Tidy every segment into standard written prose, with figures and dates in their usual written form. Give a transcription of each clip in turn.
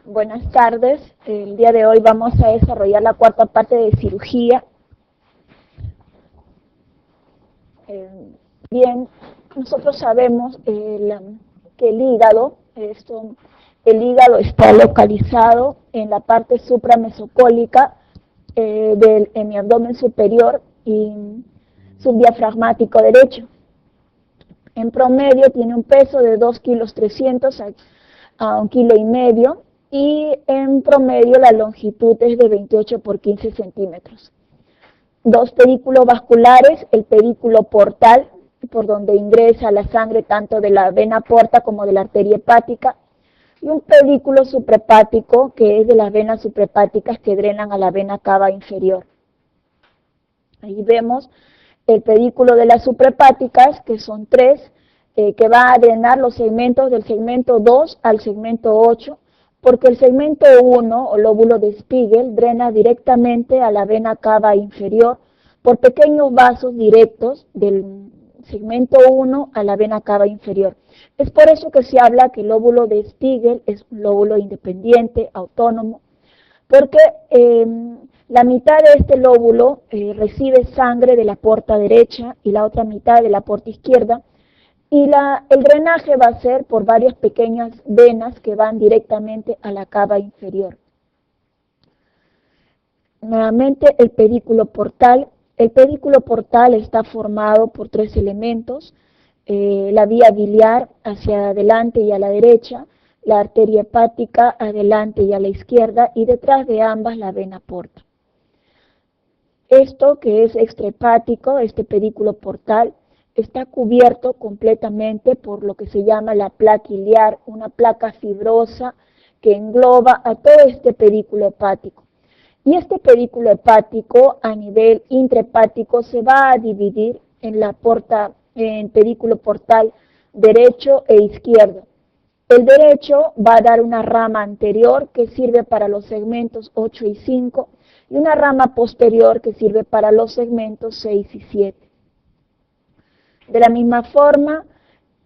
Buenas tardes. El día de hoy vamos a desarrollar la cuarta parte de cirugía. Bien, nosotros sabemos que el hígado está localizado en la parte supramesocólica en mi abdomen superior y subdiafragmático derecho. En promedio tiene un peso de 2,3 kilos a 1,5 kilos y en promedio la longitud es de 28 por 15 centímetros. Dos pedículos vasculares, el pedículo portal, por donde ingresa la sangre tanto de la vena porta como de la arteria hepática, y un pedículo suprahepático, que es de las venas suprahepáticas que drenan a la vena cava inferior. Ahí vemos el pedículo de las suprahepáticas, que son tres, que va a drenar los segmentos del segmento 2 al segmento 8, porque el segmento 1, o lóbulo de Spiegel, drena directamente a la vena cava inferior por pequeños vasos directos del segmento 1 a la vena cava inferior. Es por eso que se habla que el lóbulo de Spiegel es un lóbulo independiente, autónomo, porque la mitad de este lóbulo recibe sangre de la porta derecha y la otra mitad de la porta izquierda, y el drenaje va a ser por varias pequeñas venas que van directamente a la cava inferior. Nuevamente el pedículo portal. El pedículo portal está formado por tres elementos: la vía biliar hacia adelante y a la derecha, la arteria hepática adelante y a la izquierda, y detrás de ambas la vena porta. Esto, que es extrahepático, este pedículo portal, está cubierto completamente por lo que se llama la placa iliar, una placa fibrosa que engloba a todo este pedículo hepático. Y este pedículo hepático a nivel intrahepático se va a dividir en pedículo portal derecho e izquierdo. El derecho va a dar una rama anterior que sirve para los segmentos 8 y 5 y una rama posterior que sirve para los segmentos 6 y 7. De la misma forma,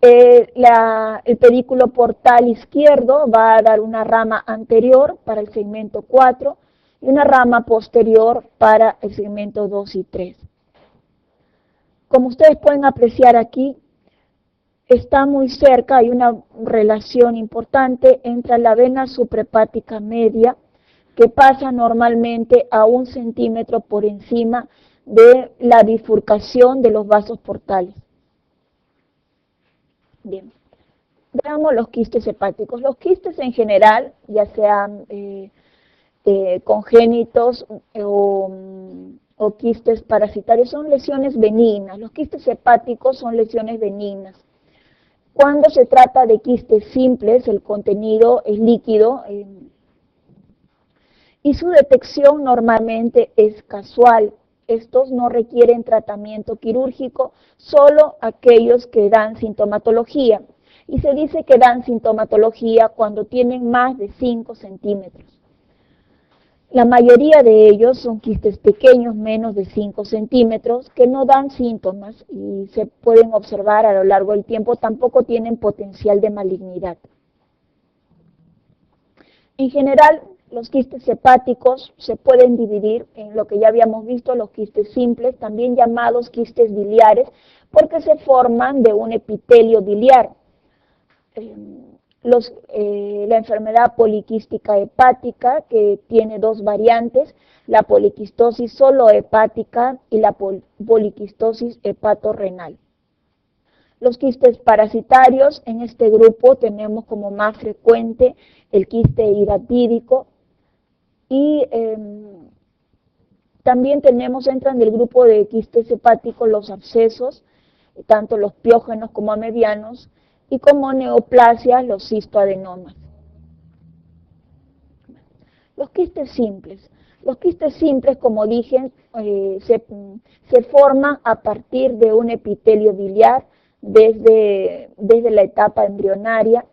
el pedículo portal izquierdo va a dar una rama anterior para el segmento 4 y una rama posterior para el segmento 2 y 3. Como ustedes pueden apreciar aquí, está muy cerca, hay una relación importante entre la vena suprahepática media, que pasa normalmente a 1 centímetro por encima de la bifurcación de los vasos portales. Bien, veamos los quistes hepáticos. Los quistes en general, ya sean congénitos o quistes parasitarios, son lesiones benignas. Los quistes hepáticos son lesiones benignas. Cuando se trata de quistes simples, el contenido es líquido y su detección normalmente es casual. Estos no requieren tratamiento quirúrgico, solo aquellos que dan sintomatología. Y se dice que dan sintomatología cuando tienen más de 5 centímetros. La mayoría de ellos son quistes pequeños, menos de 5 centímetros, que no dan síntomas y se pueden observar a lo largo del tiempo, tampoco tienen potencial de malignidad. En general, los quistes hepáticos se pueden dividir en lo que ya habíamos visto, los quistes simples, también llamados quistes biliares, porque se forman de un epitelio biliar. La enfermedad poliquística hepática, que tiene dos variantes, la poliquistosis solo hepática y la poliquistosis hepatorrenal. Los quistes parasitarios, en este grupo tenemos como más frecuente el quiste hidatidico y también entran del grupo de quistes hepáticos los abscesos, tanto los piógenos como medianos, y como neoplasias los cistoadenomas. Los quistes simples. Los quistes simples, como dije, se forman a partir de un epitelio biliar desde la etapa embrionaria.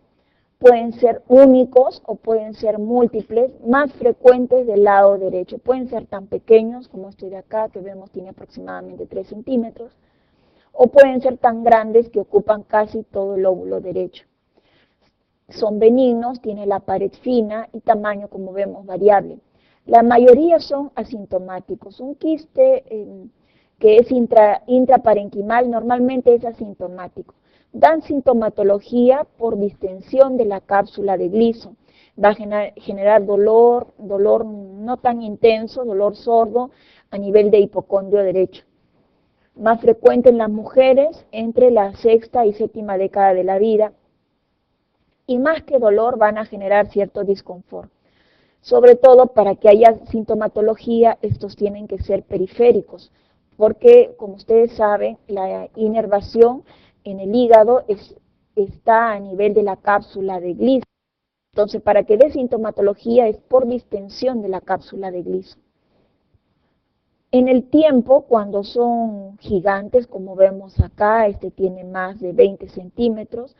Pueden ser únicos o pueden ser múltiples, más frecuentes del lado derecho. Pueden ser tan pequeños como este de acá, que vemos tiene aproximadamente 3 centímetros, o pueden ser tan grandes que ocupan casi todo el lóbulo derecho. son benignos, tienen la pared fina y tamaño, como vemos, variable. La mayoría son asintomáticos. Un quiste que es intraparenquimal normalmente es asintomático. Dan sintomatología por distensión de la cápsula de gliso. Va a generar dolor no tan intenso, dolor sordo a nivel de hipocondrio derecho. Más frecuente en las mujeres entre la sexta y séptima década de la vida. Y más que dolor van a generar cierto disconfort. Sobre todo para que haya sintomatología, estos tienen que ser periféricos, porque como ustedes saben, la inervación en el hígado está a nivel de la cápsula de Gliso. Entonces, para que dé sintomatología es por distensión de la cápsula de Gliso. En el tiempo, cuando son gigantes, como vemos acá, este tiene más de 20 centímetros,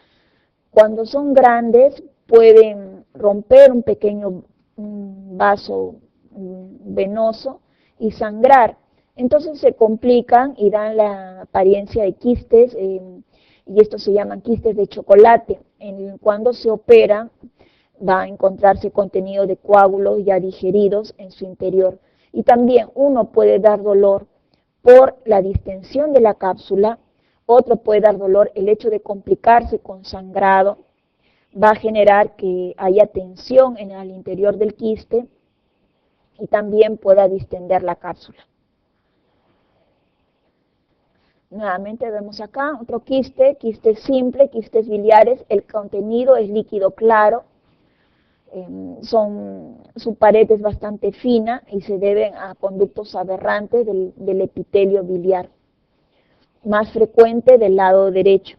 cuando son grandes pueden romper un pequeño vaso venoso y sangrar. Entonces se complican y dan la apariencia de quistes, y estos se llaman quistes de chocolate. Cuando se operan va a encontrarse contenido de coágulos ya digeridos en su interior. Y también uno puede dar dolor por la distensión de la cápsula, otro puede dar dolor el hecho de complicarse con sangrado, va a generar que haya tensión en el interior del quiste y también pueda distender la cápsula. Nuevamente vemos acá otro quiste simple, quistes biliares, el contenido es líquido claro, su pared es bastante fina y se deben a conductos aberrantes del epitelio biliar, más frecuente del lado derecho.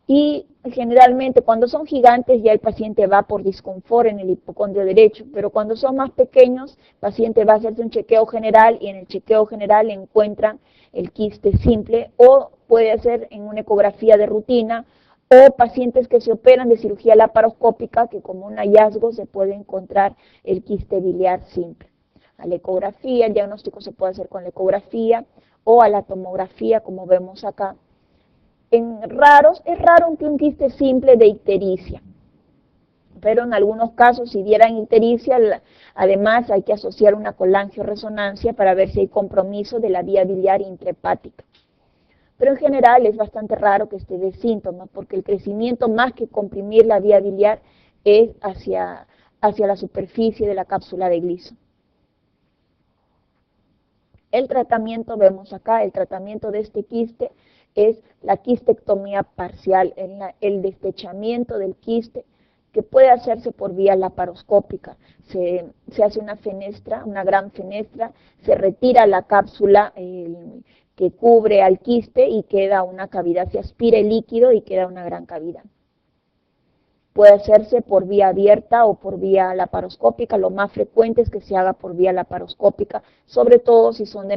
Y generalmente cuando son gigantes ya el paciente va por disconfort en el hipocondrio derecho, pero cuando son más pequeños, el paciente va a hacerse un chequeo general y en el chequeo general encuentran el quiste simple o puede ser en una ecografía de rutina o pacientes que se operan de cirugía laparoscópica que como un hallazgo se puede encontrar el quiste biliar simple. A la ecografía, el diagnóstico se puede hacer con la ecografía o a la tomografía como vemos acá. Es raro que un quiste simple de ictericia, pero en algunos casos si dieran ictericia, además hay que asociar una colangioresonancia para ver si hay compromiso de la vía biliar intrahepática. Pero en general es bastante raro que esté de síntomas, porque el crecimiento más que comprimir la vía biliar es hacia la superficie de la cápsula de gliso. El tratamiento, vemos acá, el tratamiento de este quiste es la quistectomía parcial, el destechamiento del quiste, que puede hacerse por vía laparoscópica. Se hace una fenestra, una gran fenestra, se retira la cápsula que cubre al quiste y queda una cavidad, se aspira el líquido y queda una gran cavidad. Puede hacerse por vía abierta o por vía laparoscópica, lo más frecuente es que se haga por vía laparoscópica, sobre todo si son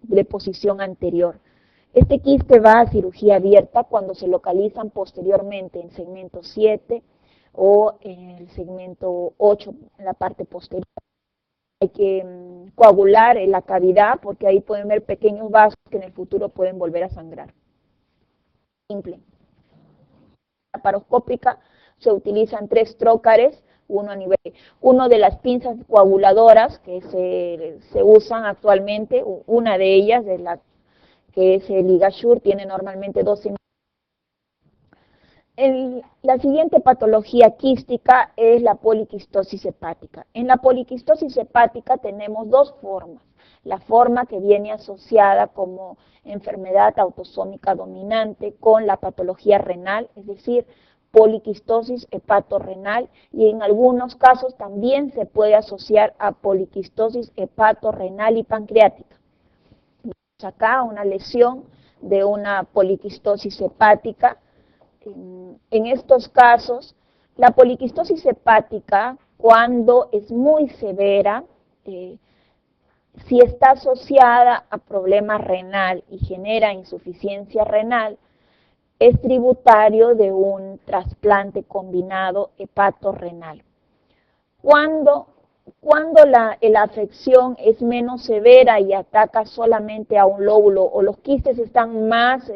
de posición anterior. Este quiste va a cirugía abierta cuando se localizan posteriormente en segmento 7 o en el segmento 8, en la parte posterior. Hay que coagular en la cavidad porque ahí pueden ver pequeños vasos que en el futuro pueden volver a sangrar. Simple. Laparoscópica se utilizan 3 trócares, uno de las pinzas coaguladoras que se usan actualmente, una de ellas, que es el LigaSure, tiene normalmente 12. La siguiente patología quística es la poliquistosis hepática. En la poliquistosis hepática tenemos dos formas. La forma que viene asociada como enfermedad autosómica dominante con la patología renal, es decir, poliquistosis hepatorrenal, y en algunos casos también se puede asociar a poliquistosis hepatorrenal y pancreática. Vemos acá una lesión de una poliquistosis hepática. En estos casos, la poliquistosis hepática, cuando es muy severa, si está asociada a problema renal y genera insuficiencia renal, es tributario de un trasplante combinado hepatorrenal. Cuando la afección es menos severa y ataca solamente a un lóbulo o los quistes están más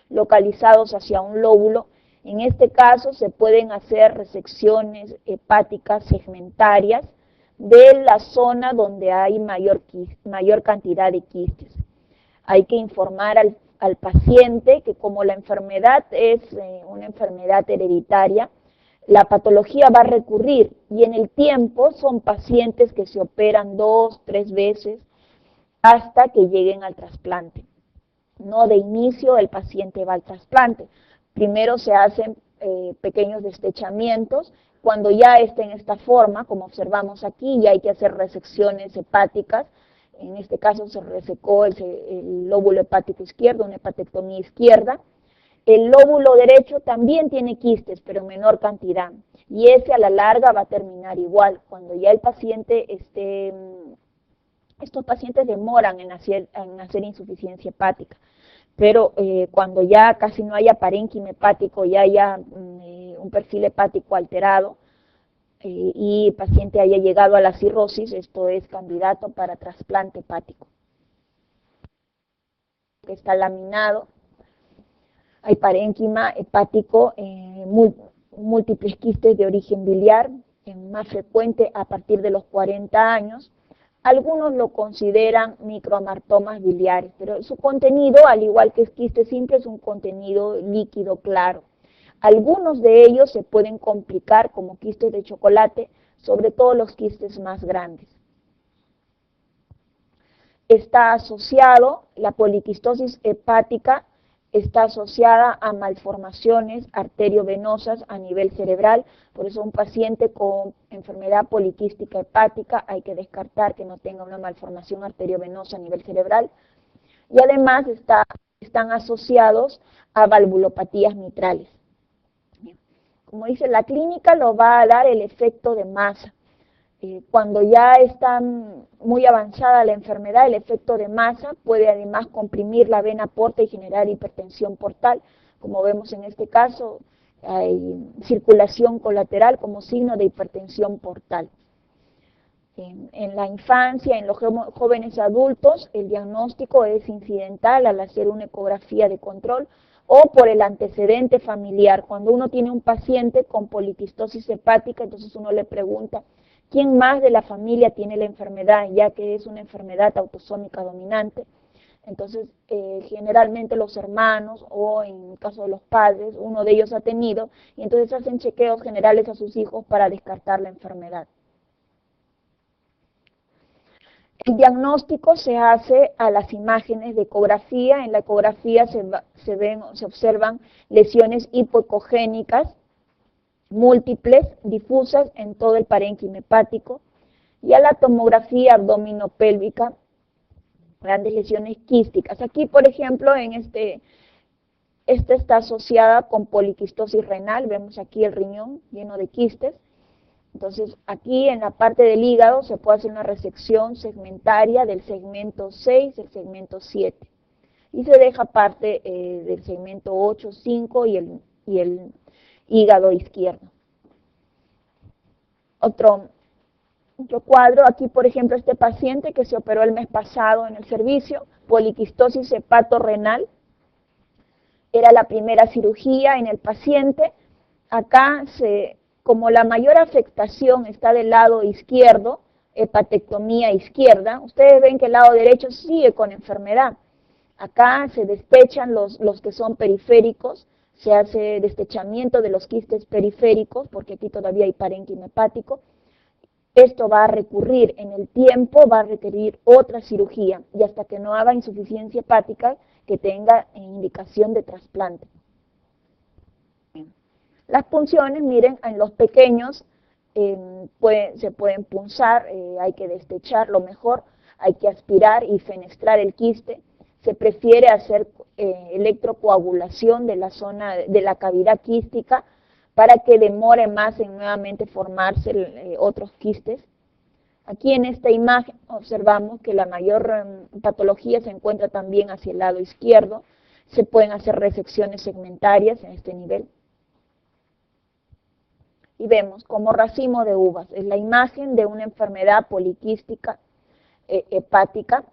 localizados hacia un lóbulo, En este caso se pueden hacer resecciones hepáticas segmentarias de la zona donde hay mayor cantidad de quistes. Hay que informar al paciente que como la enfermedad es una enfermedad hereditaria, la patología va a recurrir y en el tiempo son pacientes que se operan 2, 3 veces hasta que lleguen al trasplante. No de inicio el paciente va al trasplante. Primero se hacen pequeños destechamientos. Cuando ya está en esta forma, como observamos aquí, ya hay que hacer resecciones hepáticas. En este caso se resecó el lóbulo hepático izquierdo, una hepatectomía izquierda. El lóbulo derecho también tiene quistes, pero en menor cantidad. Y ese a la larga va a terminar igual. Cuando ya el paciente esté... Estos pacientes demoran en hacer insuficiencia hepática, pero cuando ya casi no haya parénquima hepático, ya haya un perfil hepático alterado y el paciente haya llegado a la cirrosis, esto es candidato para trasplante hepático. Está laminado, hay parénquima hepático, múltiples quistes de origen biliar, más frecuente a partir de los 40 años. Algunos lo consideran microamartomas biliares, pero su contenido, al igual que el quiste simple, es un contenido líquido claro. Algunos de ellos se pueden complicar como quistes de chocolate, sobre todo los quistes más grandes. Está asociado, la poliquistosis hepática está asociada a malformaciones arteriovenosas a nivel cerebral, por eso un paciente con enfermedad poliquística hepática hay que descartar que no tenga una malformación arteriovenosa a nivel cerebral, y además están asociados a valvulopatías mitrales. Como dice, la clínica lo va a dar el efecto de masa. Cuando ya está muy avanzada la enfermedad, el efecto de masa puede además comprimir la vena porta y generar hipertensión portal. Como vemos en este caso, hay circulación colateral como signo de hipertensión portal. En la infancia, en los jóvenes adultos, el diagnóstico es incidental al hacer una ecografía de control o por el antecedente familiar. Cuando uno tiene un paciente con poliquistosis hepática, entonces uno le pregunta, ¿quién más de la familia tiene la enfermedad? Ya que es una enfermedad autosómica dominante. Entonces, generalmente los hermanos o en el caso de los padres, uno de ellos ha tenido, y entonces hacen chequeos generales a sus hijos para descartar la enfermedad. El diagnóstico se hace a las imágenes de ecografía. En la ecografía se observan lesiones hipoecogénicas múltiples, difusas en todo el parénquima hepático, y a la tomografía abdominopélvica, grandes lesiones quísticas. Aquí, por ejemplo, esta está asociada con poliquistosis renal, vemos aquí el riñón lleno de quistes. Entonces, aquí en la parte del hígado se puede hacer una resección segmentaria del segmento 6, el segmento 7, y se deja parte del segmento 8, 5 y el hígado izquierdo. Otro cuadro, aquí por ejemplo este paciente que se operó el mes pasado en el servicio, poliquistosis hepatorrenal, era la primera cirugía en el paciente. Acá, como la mayor afectación está del lado izquierdo, hepatectomía izquierda, ustedes ven que el lado derecho sigue con enfermedad. Acá se despechan los que son periféricos, se hace destechamiento de los quistes periféricos, porque aquí todavía hay parénquima hepático. Esto va a recurrir en el tiempo, va a requerir otra cirugía, y hasta que no haga insuficiencia hepática, que tenga indicación de trasplante. Las punciones, miren, en los pequeños se pueden punzar, hay que destechar lo mejor, hay que aspirar y fenestrar el quiste. Se prefiere hacer electrocoagulación de la zona de la cavidad quística para que demore más en nuevamente formarse otros quistes. Aquí en esta imagen observamos que la mayor patología se encuentra también hacia el lado izquierdo. Se pueden hacer resecciones segmentarias en este nivel. Y vemos como racimo de uvas. Es la imagen de una enfermedad poliquística hepática.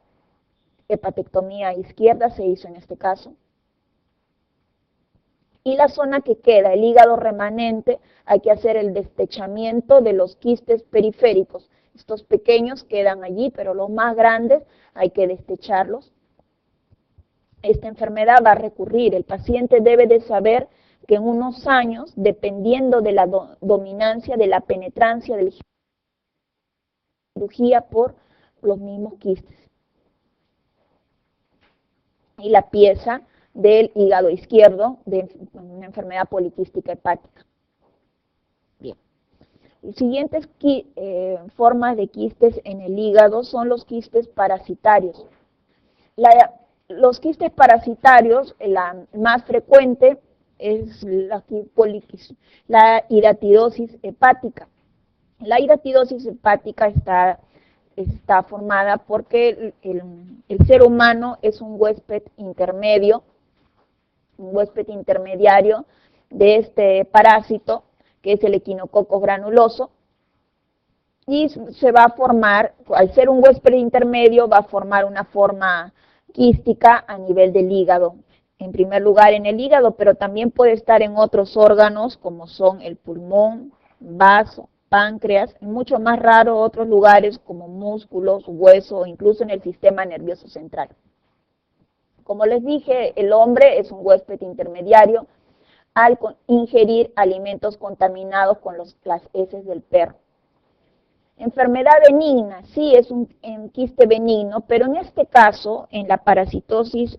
Hepatectomía izquierda se hizo en este caso. Y la zona que queda, el hígado remanente, hay que hacer el destechamiento de los quistes periféricos. Estos pequeños quedan allí, pero los más grandes hay que destecharlos. Esta enfermedad va a recurrir. El paciente debe de saber que en unos años, dependiendo de la dominancia, de la penetrancia del cirugía por los mismos quistes. Y la pieza del hígado izquierdo de una enfermedad poliquística hepática. Bien. Las siguientes formas de quistes en el hígado son los quistes parasitarios. Los quistes parasitarios, la más frecuente es la hiratidosis hepática. La hiratidosis hepática está formada porque el ser humano es un huésped intermediario de este parásito, que es el equinococo granuloso, y se va a formar, al ser un huésped intermedio, va a formar una forma quística a nivel del hígado. En primer lugar en el hígado, pero también puede estar en otros órganos como son el pulmón, vaso, páncreas, y mucho más raro otros lugares como músculos, hueso o incluso en el sistema nervioso central. Como les dije, el hombre es un huésped intermediario al ingerir alimentos contaminados con las heces del perro. Enfermedad benigna, sí es un quiste benigno, pero en este caso, en la parasitosis,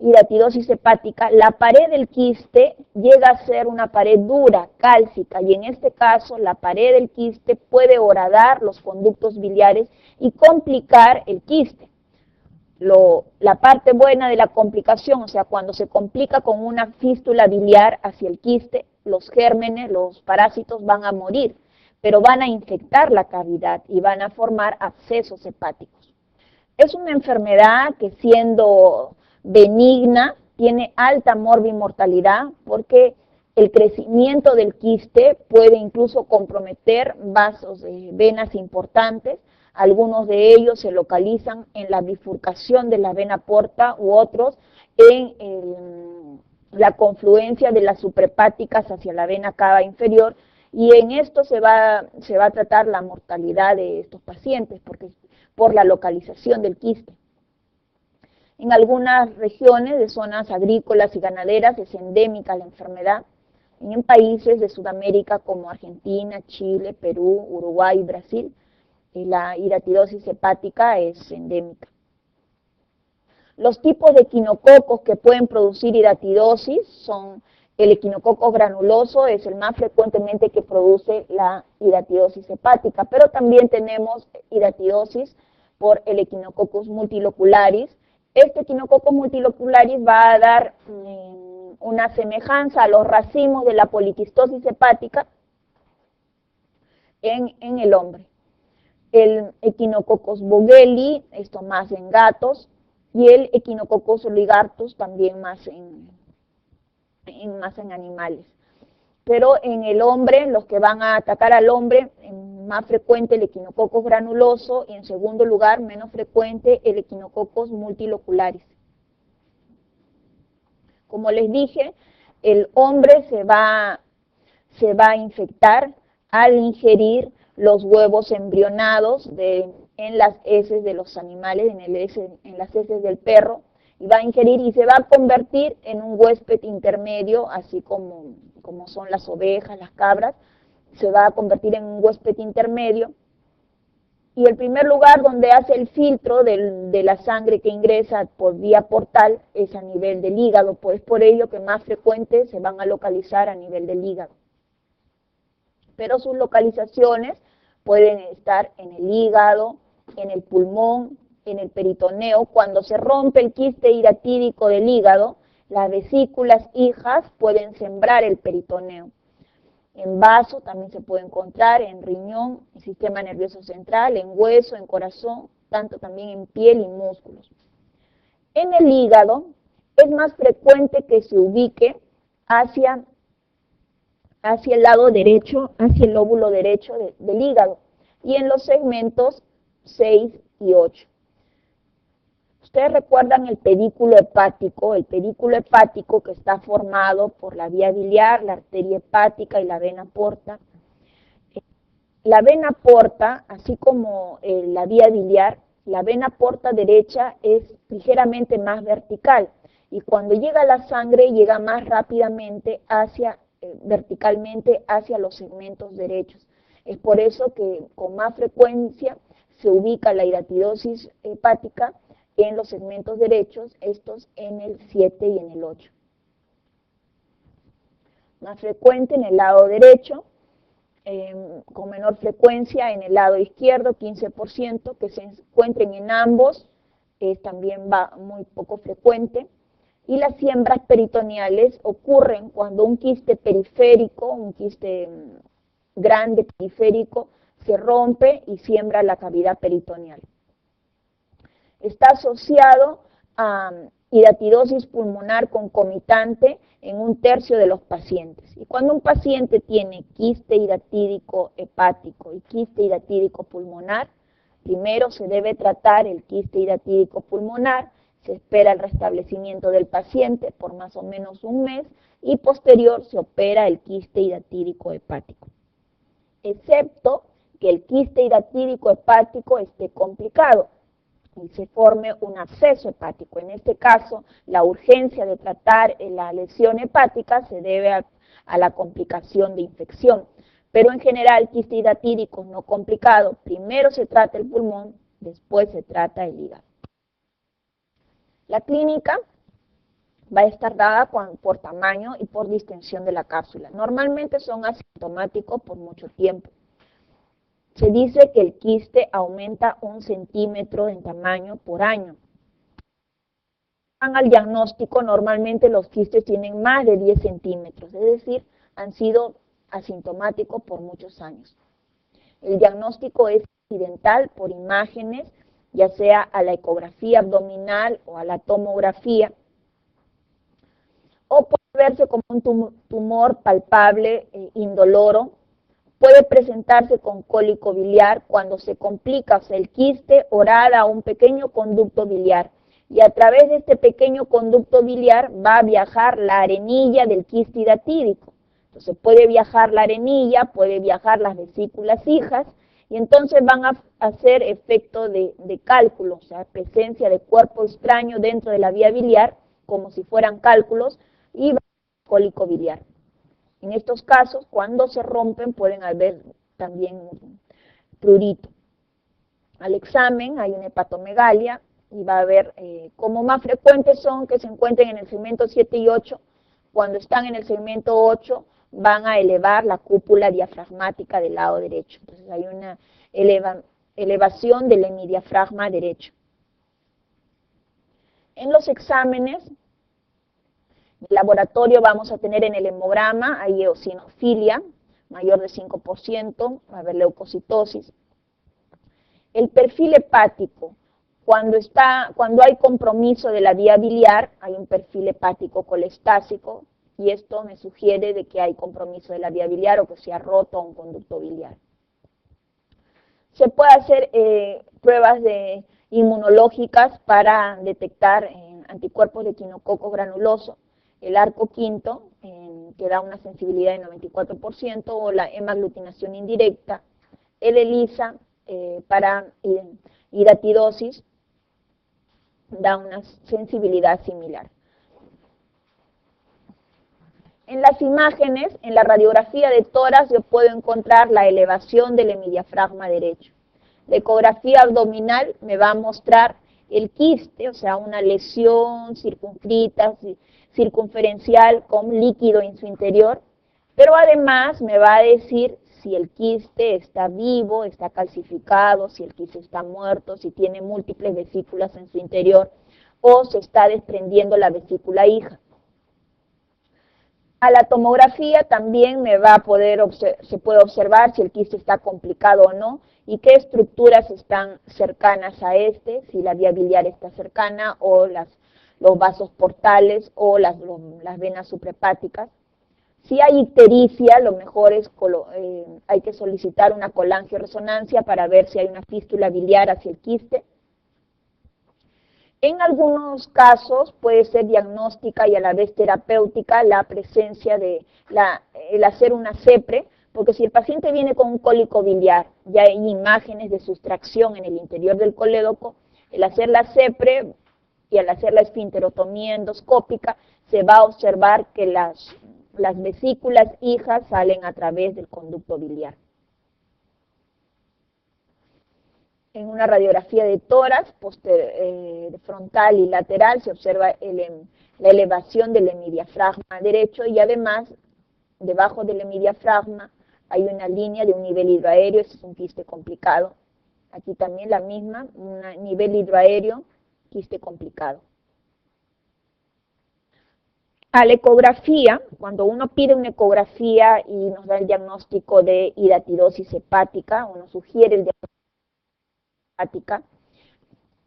hiratidosis hepática, la pared del quiste llega a ser una pared dura, cálcica, y en este caso la pared del quiste puede horadar los conductos biliares y complicar el quiste. La parte buena de la complicación, o sea, cuando se complica con una fístula biliar hacia el quiste, los gérmenes, los parásitos van a morir, pero van a infectar la cavidad y van a formar abscesos hepáticos. Es una enfermedad que, siendo benigna, tiene alta morbimortalidad porque el crecimiento del quiste puede incluso comprometer vasos de venas importantes. Algunos de ellos se localizan en la bifurcación de la vena porta u otros en la confluencia de las suprahepáticas hacia la vena cava inferior, y en esto se va a tratar la mortalidad de estos pacientes por la localización del quiste. En algunas regiones de zonas agrícolas y ganaderas es endémica la enfermedad. En países de Sudamérica como Argentina, Chile, Perú, Uruguay y Brasil, la hiratidosis hepática es endémica. Los tipos de equinococos que pueden producir hiratidosis son el equinococo granuloso, es el más frecuentemente que produce la hiratidosis hepática, pero también tenemos hiratidosis por el Echinococcus multilocularis. Este Echinococcus multilocularis va a dar una semejanza a los racimos de la poliquistosis hepática en el hombre. El Echinococcus vogelii, esto más en gatos, y el Echinococcus oligartus también más en animales. Pero en el hombre, los que van a atacar al hombre, más frecuente el Echinococcus granuloso, y en segundo lugar, menos frecuente, el Echinococcus multilocularis. Como les dije, el hombre se va a infectar al ingerir los huevos embrionados en las heces de los animales, en las heces del perro, y va a ingerir y se va a convertir en un huésped intermedio, así como son las ovejas, las cabras, se va a convertir en un huésped intermedio. Y el primer lugar donde hace el filtro de la sangre que ingresa por vía portal es a nivel del hígado, pues por ello que más frecuentes se van a localizar a nivel del hígado. Pero sus localizaciones pueden estar en el hígado, en el pulmón, en el peritoneo. Cuando se rompe el quiste hiratídico del hígado, las vesículas hijas pueden sembrar el peritoneo. En vaso también se puede encontrar, en riñón, en sistema nervioso central, en hueso, en corazón, tanto también en piel y músculos. En el hígado es más frecuente que se ubique hacia el lado derecho, hacia el lóbulo derecho del hígado, y en los segmentos 6 y 8. Ustedes recuerdan el pedículo hepático que está formado por la vía biliar, la arteria hepática y la vena porta. La vena porta, así como la vía biliar, la vena porta derecha es ligeramente más vertical y cuando llega la sangre llega más rápidamente verticalmente hacia los segmentos derechos. Es por eso que con más frecuencia se ubica la hidatidosis hepática en los segmentos derechos, estos en el 7 y en el 8. Más frecuente en el lado derecho, con menor frecuencia en el lado izquierdo, 15%, que se encuentren en ambos, también va muy poco frecuente. Y las siembras peritoneales ocurren cuando un quiste periférico, un quiste grande periférico, se rompe y siembra la cavidad peritoneal. Está asociado a hidatidosis pulmonar concomitante en 1/3 de los pacientes. Y cuando un paciente tiene quiste hidatídico hepático y quiste hidatídico pulmonar, primero se debe tratar el quiste hidatídico pulmonar, se espera el restablecimiento del paciente por más o menos un mes y posterior se opera el quiste hidatídico hepático. Excepto que el quiste hidatídico hepático esté complicado y se forme un absceso hepático. En este caso, la urgencia de tratar la lesión hepática se debe a la complicación de infección. Pero en general, quiste hidatídico no complicado, primero se trata el pulmón, después se trata el hígado. La clínica va a estar dada por tamaño y por distensión de la cápsula. Normalmente son asintomáticos por mucho tiempo. Se dice que el quiste aumenta 1 centímetro en tamaño por año. Al diagnóstico, normalmente los quistes tienen más de 10 centímetros, es decir, han sido asintomáticos por muchos años. El diagnóstico es accidental por imágenes, ya sea a la ecografía abdominal o a la tomografía, o puede verse como un tumor palpable, indoloro. Puede presentarse con cólico biliar cuando se complica, o sea, el quiste orada a un pequeño conducto biliar y a través de este pequeño conducto biliar va a viajar la arenilla del quiste hidatídico. Entonces puede viajar la arenilla, puede viajar las vesículas hijas y entonces van a hacer efecto de cálculo, o sea, presencia de cuerpo extraño dentro de la vía biliar como si fueran cálculos y va a haber cólico biliar. En estos casos, cuando se rompen, pueden haber también prurito. Al examen hay una hepatomegalia y va a haber, como más frecuentes son que se encuentren en el segmento 7 y 8, cuando están en el segmento 8 van a elevar la cúpula diafragmática del lado derecho. Entonces hay una elevación del hemidiafragma derecho. En los exámenes, en el laboratorio vamos a tener en el hemograma, hay eosinofilia, mayor de 5%, va a haber leucocitosis. El perfil hepático, cuando hay compromiso de la vía biliar, hay un perfil hepático colestásico, y esto me sugiere de que hay compromiso de la vía biliar o que se ha roto un conducto biliar. Se puede hacer pruebas inmunológicas para detectar anticuerpos de quinococo granuloso, el arco quinto, que da una sensibilidad de 94%, o la hemaglutinación indirecta, el ELISA para hidatidosis, da una sensibilidad similar. En las imágenes, en la radiografía de tórax, yo puedo encontrar la elevación del hemidiafragma derecho. La ecografía abdominal me va a mostrar el quiste, o sea, una lesión circunscrita, circunferencial con líquido en su interior, pero además me va a decir si el quiste está vivo, está calcificado, si el quiste está muerto, si tiene múltiples vesículas en su interior o se está desprendiendo la vesícula hija. A la tomografía también se puede observar si el quiste está complicado o no y qué estructuras están cercanas a si la vía biliar está cercana o los vasos portales o las venas suprahepáticas. Si hay ictericia, lo mejor es hay que solicitar una colangioresonancia para ver si hay una fístula biliar hacia el quiste. En algunos casos puede ser diagnóstica y a la vez terapéutica la presencia de el hacer una CEPRE, porque si el paciente viene con un cólico biliar, ya hay imágenes de sustracción en el interior del colédoco, el hacer la CEPRE y al hacer la esfinterotomía endoscópica se va a observar que las vesículas hijas salen a través del conducto biliar. En una radiografía de tórax frontal y lateral se observa la elevación del hemidiafragma derecho y además debajo del hemidiafragma hay una línea de un nivel hidroaéreo, este es un quiste complicado. Aquí también la misma, un nivel hidroaéreo, quiste complicado. A la ecografía, cuando uno pide una ecografía y nos da el diagnóstico de hidatidosis hepática, uno sugiere el diagnóstico hepática,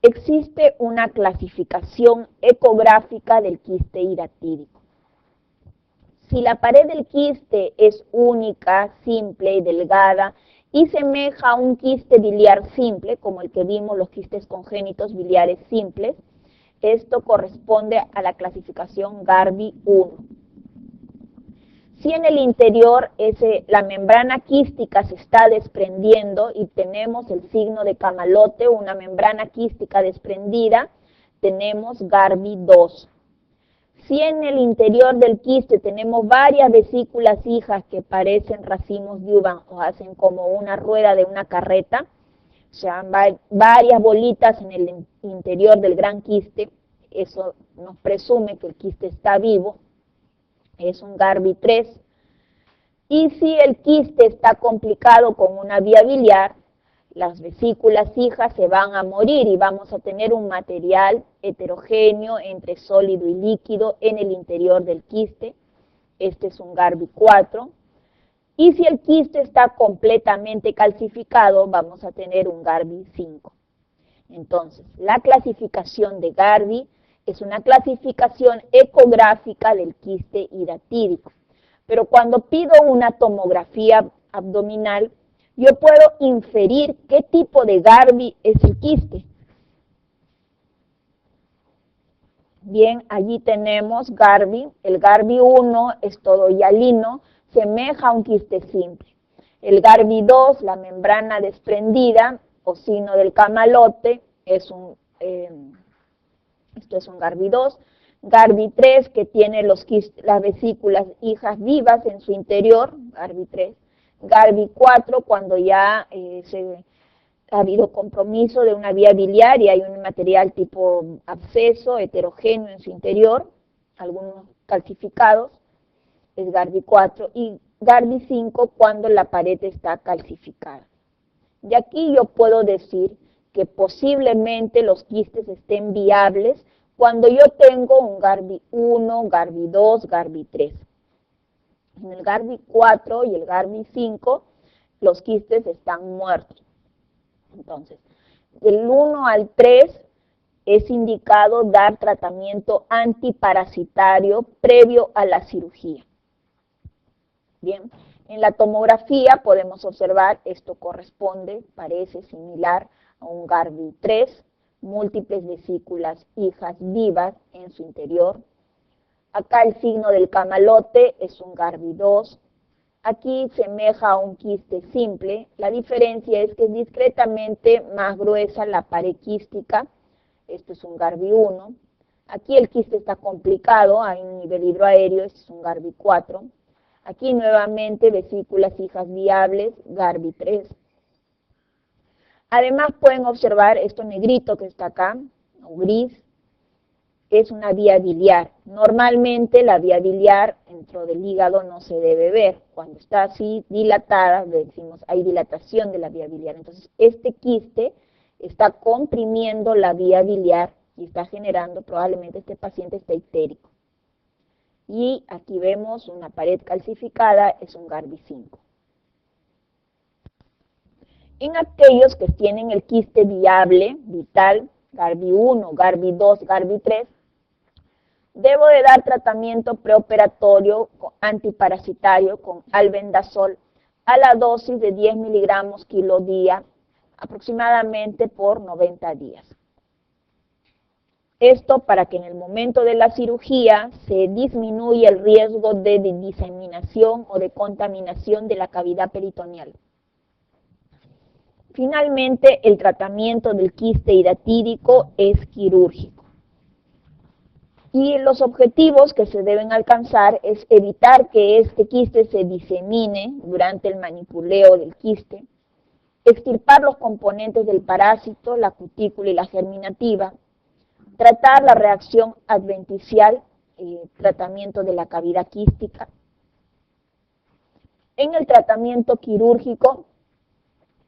existe una clasificación ecográfica del quiste hidatídico. Si la pared del quiste es única, simple y delgada y semeja a un quiste biliar simple, como el que vimos los quistes congénitos biliares simples, esto corresponde a la clasificación Garbi 1. Si en el interior la membrana quística se está desprendiendo y tenemos el signo de camalote, una membrana quística desprendida, tenemos Garbi 2. Si en el interior del quiste tenemos varias vesículas hijas que parecen racimos de uva o hacen como una rueda de una carreta, o sea, varias bolitas en el interior del gran quiste, eso nos presume que el quiste está vivo, es un Garbi 3. Y si el quiste está complicado con una vía biliar, las vesículas hijas se van a morir y vamos a tener un material heterogéneo entre sólido y líquido en el interior del quiste. Este es un Garbi 4. Y si el quiste está completamente calcificado, vamos a tener un Garbi 5. Entonces, la clasificación de Garbi es una clasificación ecográfica del quiste hidatídico. Pero cuando pido una tomografía abdominal, yo puedo inferir qué tipo de Garbi es el quiste. Bien, allí tenemos Garbi. El Garbi 1 es todo hialino, semeja a un quiste simple. El Garbi 2, la membrana desprendida o signo del camalote, esto es un Garbi 2. Garbi 3, que tiene las vesículas hijas vivas en su interior, Garbi 3. Garbi 4, cuando ya ha habido compromiso de una vía biliar y hay un material tipo absceso, heterogéneo en su interior, algunos calcificados, es Garbi 4. Y Garbi 5 cuando la pared está calcificada. Y aquí yo puedo decir que posiblemente los quistes estén viables cuando yo tengo un Garbi 1, Garbi 2, Garbi 3. En el Garbi 4 y el Garbi 5, los quistes están muertos. Entonces, del 1 al 3 es indicado dar tratamiento antiparasitario previo a la cirugía. Bien, en la tomografía podemos observar, esto corresponde, parece similar a un Garbi 3, múltiples vesículas hijas vivas en su interior. Acá el signo del camalote es un Garbi 2. Aquí semeja a un quiste simple. La diferencia es que es discretamente más gruesa la pared quística. Esto es un Garbi 1. Aquí el quiste está complicado, hay un nivel hidroaéreo, este es un Garbi 4. Aquí nuevamente vesículas hijas viables, Garbi 3. Además pueden observar esto negrito que está acá, o gris, es una vía biliar. Normalmente la vía biliar dentro del hígado no se debe ver. Cuando está así dilatada, decimos hay dilatación de la vía biliar. Entonces este quiste está comprimiendo la vía biliar y está generando, probablemente este paciente está ictérico. Y aquí vemos una pared calcificada, es un Garbi 5. En aquellos que tienen el quiste viable, vital, Garbi 1, Garbi 2, Garbi 3, debo de dar tratamiento preoperatorio antiparasitario con albendazol a la dosis de 10 miligramos kilo día, aproximadamente por 90 días. Esto para que en el momento de la cirugía se disminuya el riesgo de diseminación o de contaminación de la cavidad peritoneal. Finalmente, el tratamiento del quiste hidatídico es quirúrgico. Y los objetivos que se deben alcanzar es evitar que este quiste se disemine durante el manipuleo del quiste, extirpar los componentes del parásito, la cutícula y la germinativa, tratar la reacción adventicial, tratamiento de la cavidad quística. En el tratamiento quirúrgico,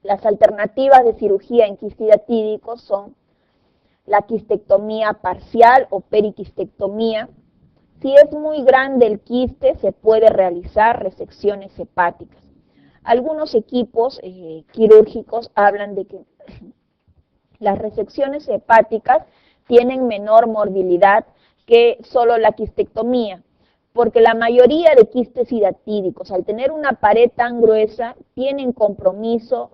las alternativas de cirugía en quiste hidatídico son la quistectomía parcial o periquistectomía. Si es muy grande el quiste, se puede realizar resecciones hepáticas. Algunos equipos quirúrgicos hablan de que las resecciones hepáticas tienen menor morbilidad que solo la quistectomía, porque la mayoría de quistes hidatídicos, al tener una pared tan gruesa, tienen compromiso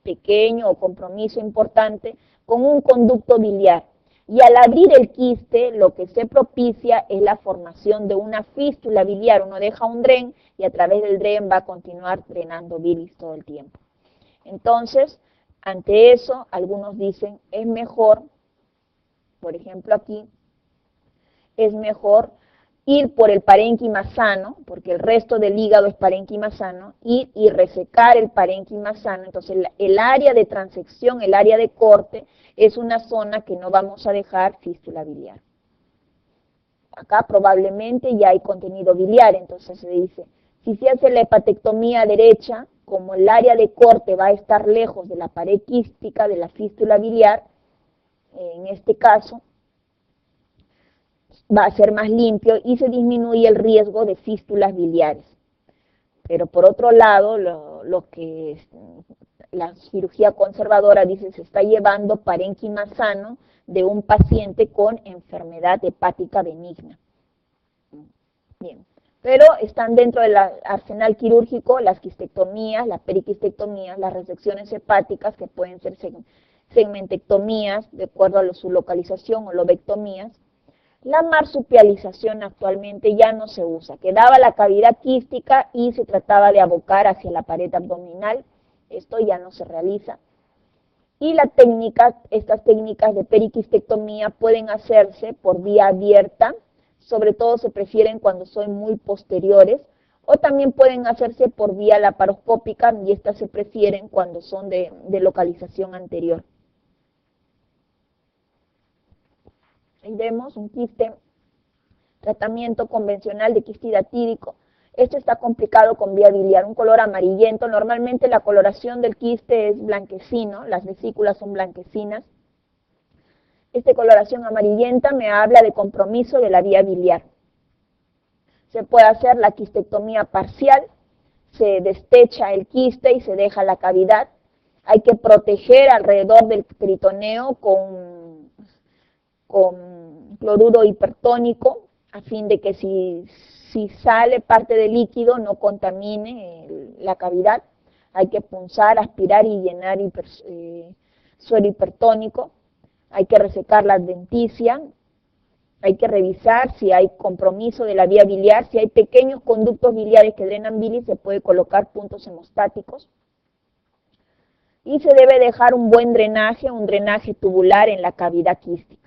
pequeño o compromiso importante con un conducto biliar. Y al abrir el quiste, lo que se propicia es la formación de una fístula biliar. Uno deja un dren y a través del dren va a continuar drenando bilis todo el tiempo. Entonces, ante eso, algunos dicen, es mejor, por ejemplo aquí, es mejor ir por el parénquima sano, porque el resto del hígado es parénquima sano, ir y resecar el parénquima sano. Entonces, el área de transección, el área de corte, es una zona que no vamos a dejar fístula biliar. Acá probablemente ya hay contenido biliar, entonces se dice, si se hace la hepatectomía derecha, como el área de corte va a estar lejos de la pared quística, de la fístula biliar, en este caso, va a ser más limpio y se disminuye el riesgo de fístulas biliares. Pero por otro lado, lo que la cirugía conservadora dice se está llevando parénquima sano de un paciente con enfermedad hepática benigna. Bien, pero están dentro del arsenal quirúrgico las quistectomías, las periquistectomías, las resecciones hepáticas que pueden ser segmentectomías de acuerdo a su localización o lobectomías. La marsupialización actualmente ya no se usa, quedaba la cavidad quística y se trataba de abocar hacia la pared abdominal, esto ya no se realiza. Y estas técnicas de periquistectomía pueden hacerse por vía abierta, sobre todo se prefieren cuando son muy posteriores, o también pueden hacerse por vía laparoscópica y estas se prefieren cuando son de localización anterior. Ahí vemos un quiste, tratamiento convencional de quiste hidatídico. Este está complicado con vía biliar, un color amarillento. Normalmente la coloración del quiste es blanquecino, las vesículas son blanquecinas. Esta coloración amarillenta me habla de compromiso de la vía biliar. Se puede hacer la quistectomía parcial, se destecha el quiste y se deja la cavidad. Hay que proteger alrededor del peritoneo con cloruro hipertónico, a fin de que si sale parte del líquido no contamine la cavidad. Hay que punzar, aspirar y llenar suero hipertónico. Hay que resecar la adventicia. Hay que revisar si hay compromiso de la vía biliar. Si hay pequeños conductos biliares que drenan bilis, se puede colocar puntos hemostáticos. Y se debe dejar un buen drenaje, un drenaje tubular en la cavidad quística.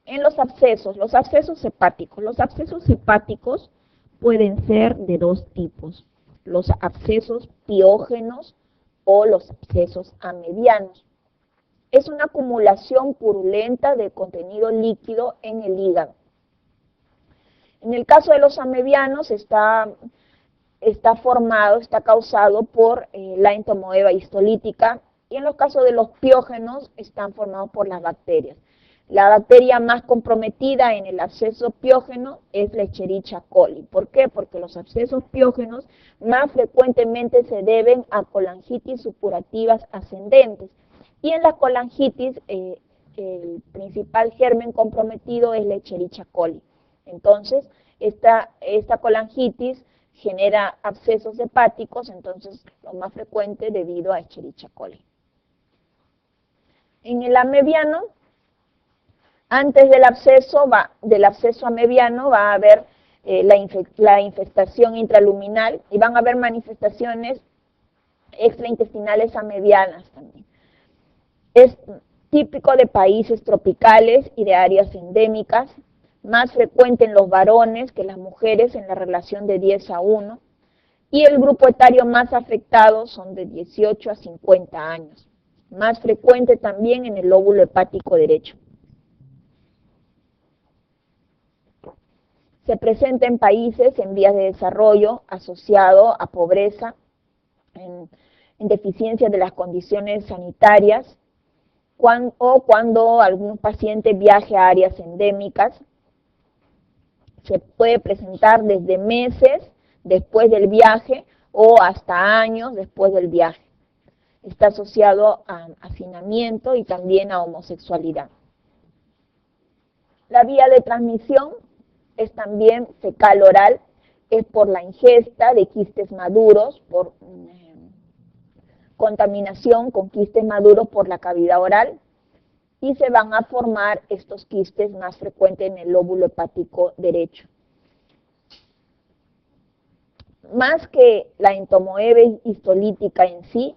En los abscesos hepáticos. Los abscesos hepáticos pueden ser de dos tipos, los abscesos piógenos o los abscesos amedianos. Es una acumulación purulenta de contenido líquido en el hígado. En el caso de los amedianos está causado por la entomoeba histolítica, y en los casos de los piógenos están formados por las bacterias. La bacteria más comprometida en el absceso piógeno es la Escherichia coli. ¿Por qué? Porque los abscesos piógenos más frecuentemente se deben a colangitis supurativas ascendentes. Y en la colangitis, el principal germen comprometido es la Escherichia coli. Entonces, esta colangitis genera abscesos hepáticos, entonces lo más frecuente debido a Escherichia coli. En el amebiano, antes del absceso amebiano va a haber la infestación intraluminal y van a haber manifestaciones extraintestinales amebianas también. Es típico de países tropicales y de áreas endémicas, más frecuente en los varones que las mujeres en la relación de 10:1, y el grupo etario más afectado son de 18 a 50 años, más frecuente también en el lóbulo hepático derecho. Se presenta en países en vías de desarrollo asociado a pobreza, en deficiencia de las condiciones sanitarias, o cuando algún paciente viaje a áreas endémicas. Se puede presentar desde meses después del viaje o hasta años después del viaje. Está asociado a hacinamiento y también a homosexualidad. La vía de transmisión es también fecal-oral, es por la ingesta de quistes maduros, por contaminación con quistes maduros por la cavidad oral, y se van a formar estos quistes más frecuentes en el lóbulo hepático derecho. Más que la entomoebis histolítica en sí,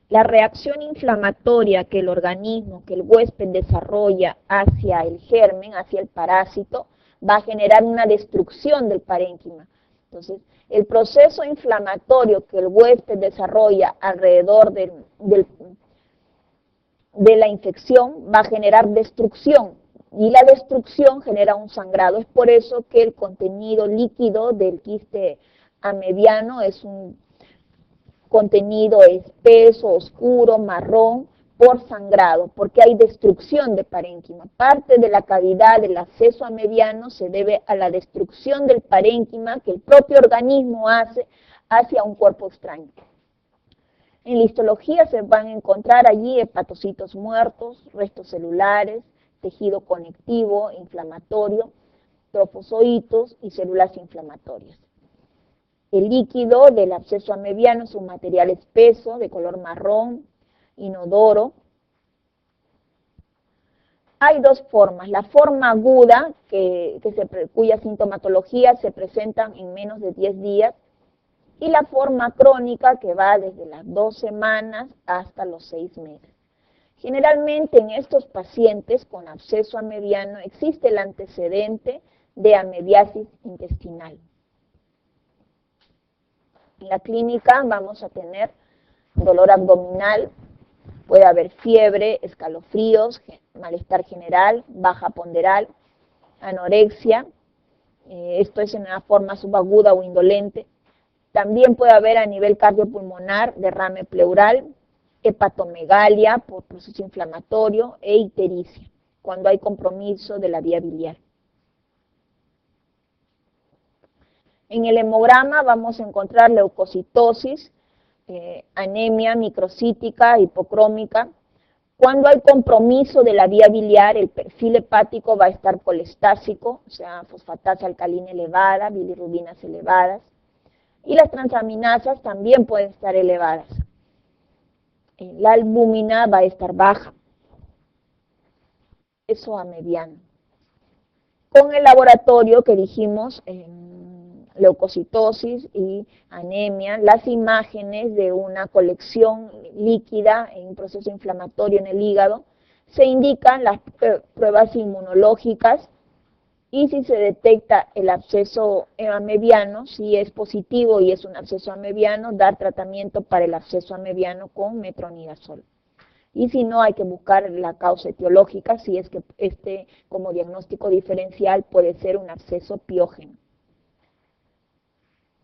la reacción inflamatoria que el organismo, que el huésped desarrolla hacia el germen, hacia el parásito, va a generar una destrucción del parénquima. Entonces, el proceso inflamatorio que el huésped desarrolla alrededor de la infección va a generar destrucción, y la destrucción genera un sangrado. Es por eso que el contenido líquido del quiste amebiano es un contenido espeso, oscuro, marrón, por sangrado, porque hay destrucción de parénquima. Parte de la cavidad del absceso amebiano se debe a la destrucción del parénquima que el propio organismo hace hacia un cuerpo extraño. En la histología se van a encontrar allí hepatocitos muertos, restos celulares, tejido conectivo, inflamatorio, trofozoitos y células inflamatorias. El líquido del absceso amebiano es un material espeso, de color marrón, inodoro. Hay dos formas: la forma aguda, cuya sintomatología se presenta en menos de 10 días, y la forma crónica, que va desde las 2 semanas hasta los 6 meses. Generalmente en estos pacientes con absceso amebiano existe el antecedente de amebiasis intestinal. En la clínica vamos a tener dolor abdominal, puede haber fiebre, escalofríos, malestar general, baja ponderal, anorexia, esto es en una forma subaguda o indolente. También puede haber a nivel cardiopulmonar derrame pleural, hepatomegalia por proceso inflamatorio e ictericia, cuando hay compromiso de la vía biliar. En el hemograma vamos a encontrar leucocitosis, anemia microcítica, hipocrómica. Cuando hay compromiso de la vía biliar, el perfil hepático va a estar colestásico, o sea, fosfatasa alcalina elevada, bilirrubinas elevadas, y las transaminasas también pueden estar elevadas. La albúmina va a estar baja. Eso amebiano. Con el laboratorio que dijimos, leucocitosis y anemia, las imágenes de una colección líquida en un proceso inflamatorio en el hígado, se indican las pruebas inmunológicas, y si se detecta el absceso amebiano, si es positivo y es un absceso amebiano, dar tratamiento para el absceso amebiano con metronidazol. Y si no, hay que buscar la causa etiológica, si es que como diagnóstico diferencial puede ser un absceso piógeno.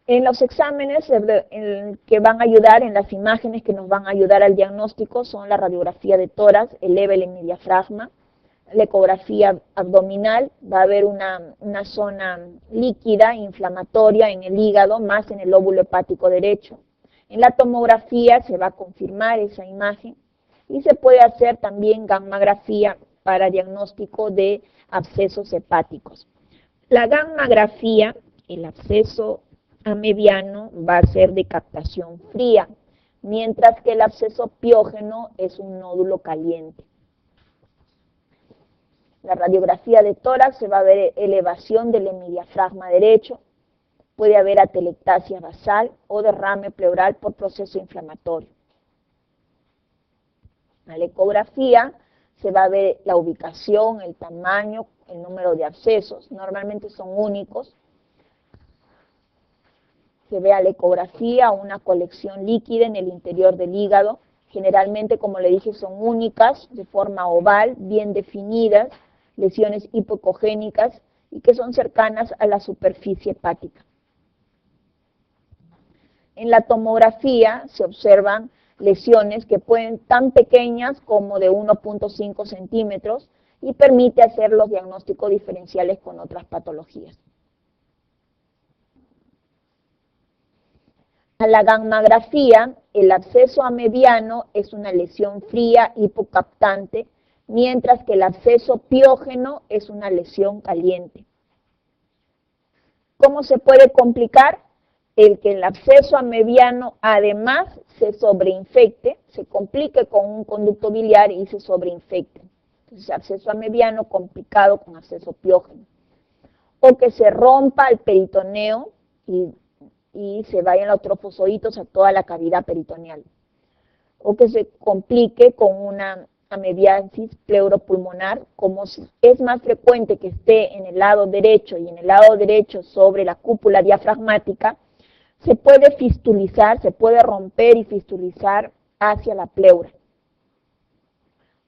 En los exámenes que van a ayudar, en las imágenes que nos van a ayudar al diagnóstico, son la radiografía de tórax, el Evelyn y diafragma, la ecografía abdominal, va a haber una zona líquida, inflamatoria en el hígado, más en el lóbulo hepático derecho. En la tomografía se va a confirmar esa imagen, y se puede hacer también gammagrafía para diagnóstico de abscesos hepáticos. La gammagrafía, el absceso amebiano, va a ser de captación fría, mientras que el absceso piógeno es un nódulo caliente. La radiografía de tórax se va a ver elevación del hemidiafragma derecho, puede haber atelectasia basal o derrame pleural por proceso inflamatorio. En la ecografía se va a ver la ubicación, el tamaño, el número de abscesos, normalmente son únicos. Se ve a la ecografía una colección líquida en el interior del hígado, generalmente, como le dije, son únicas, de forma oval, bien definidas, lesiones hipocogénicas y que son cercanas a la superficie hepática. En la tomografía se observan lesiones que pueden tan pequeñas como de 1.5 centímetros y permite hacer los diagnósticos diferenciales con otras patologías. A la gammagrafía, el absceso amediano es una lesión fría hipocaptante, mientras que el absceso piógeno es una lesión caliente. ¿Cómo se puede complicar? El que el absceso amediano además se sobreinfecte, se complique con un conducto biliar y se sobreinfecte. Entonces, absceso amediano complicado con absceso piógeno. O que se rompa el peritoneo y se vayan los trofozoitos a toda la cavidad peritoneal. O que se complique con una amediasis pleuropulmonar, como es más frecuente que esté en el lado derecho y en el lado derecho sobre la cúpula diafragmática, se puede fistulizar, se puede romper y fistulizar hacia la pleura.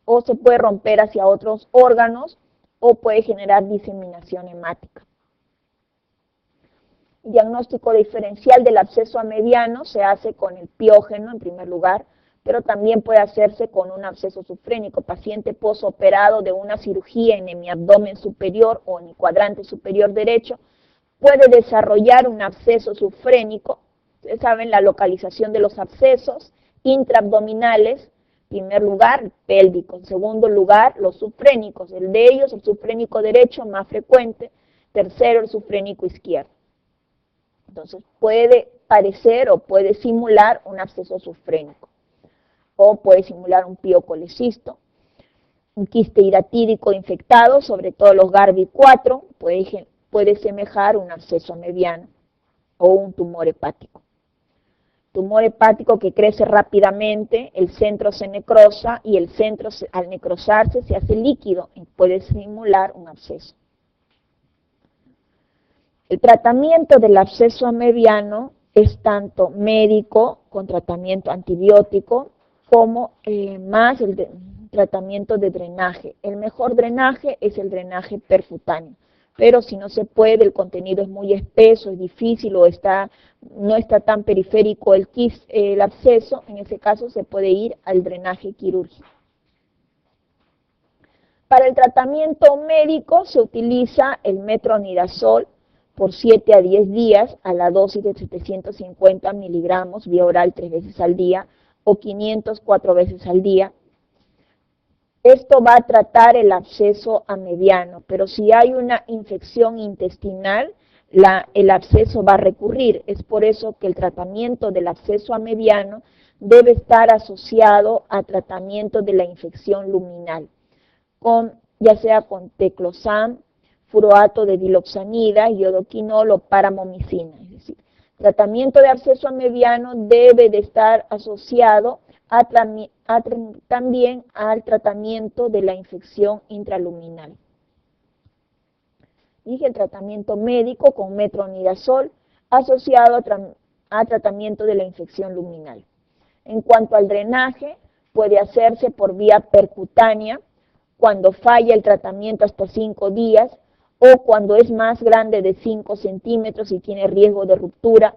O se puede romper hacia otros órganos o puede generar diseminación hemática. El diagnóstico diferencial del absceso amediano se hace con el piógeno en primer lugar, pero también puede hacerse con un absceso subfrénico. Paciente posoperado de una cirugía en hemiabdomen superior o en el cuadrante superior derecho puede desarrollar un absceso subfrénico. Ustedes saben la localización de los abscesos intraabdominales, en primer lugar, pélvico, en segundo lugar, los subfrénicos, el de ellos, el subfrénico derecho más frecuente, tercero, el subfrénico izquierdo. Entonces, puede parecer o puede simular un absceso subfrénico, o puede simular un piocolecisto, un quiste hiratídico infectado, sobre todo los Garbi4, puede semejar un absceso amediano o un tumor hepático. Tumor hepático que crece rápidamente, el centro se necrosa y el centro al necrosarse se hace líquido y puede simular un absceso. El tratamiento del absceso amediano es tanto médico, con tratamiento antibiótico, como más el tratamiento de drenaje. El mejor drenaje es el drenaje perfutáneo, pero si no se puede, el contenido es muy espeso, es difícil o no está tan periférico el absceso, en ese caso se puede ir al drenaje quirúrgico. Para el tratamiento médico se utiliza el metronidazol por 7 a 10 días a la dosis de 750 miligramos vía oral 3 veces al día o 500 4 veces al día. Esto va a tratar el absceso amediano, pero si hay una infección intestinal, el absceso va a recurrir. Es por eso que el tratamiento del absceso amediano debe estar asociado a tratamiento de la infección luminal, ya sea con teclosan, furoato de diloxanida, iodoquinol o paramomicina. Es decir, tratamiento de absceso amediano debe de estar asociado también al tratamiento de la infección intraluminal. Dije el tratamiento médico con metronidazol asociado a tratamiento de la infección luminal. En cuanto al drenaje, puede hacerse por vía percutánea cuando falla el tratamiento hasta 5 días o cuando es más grande de 5 centímetros y tiene riesgo de ruptura,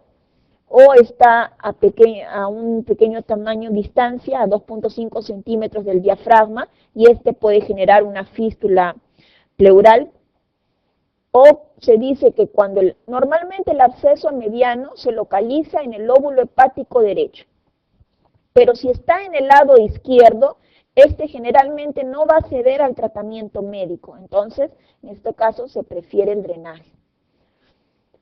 o está a un pequeño tamaño distancia, a 2.5 centímetros del diafragma, y este puede generar una fístula pleural. O se dice que normalmente el absceso amediano se localiza en el lóbulo hepático derecho, pero si está en el lado izquierdo, este generalmente no va a ceder al tratamiento médico, entonces en este caso se prefiere el drenaje.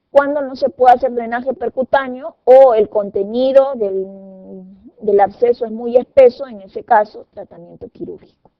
Cuando no se puede hacer drenaje percutáneo o el contenido del absceso es muy espeso, en ese caso tratamiento quirúrgico.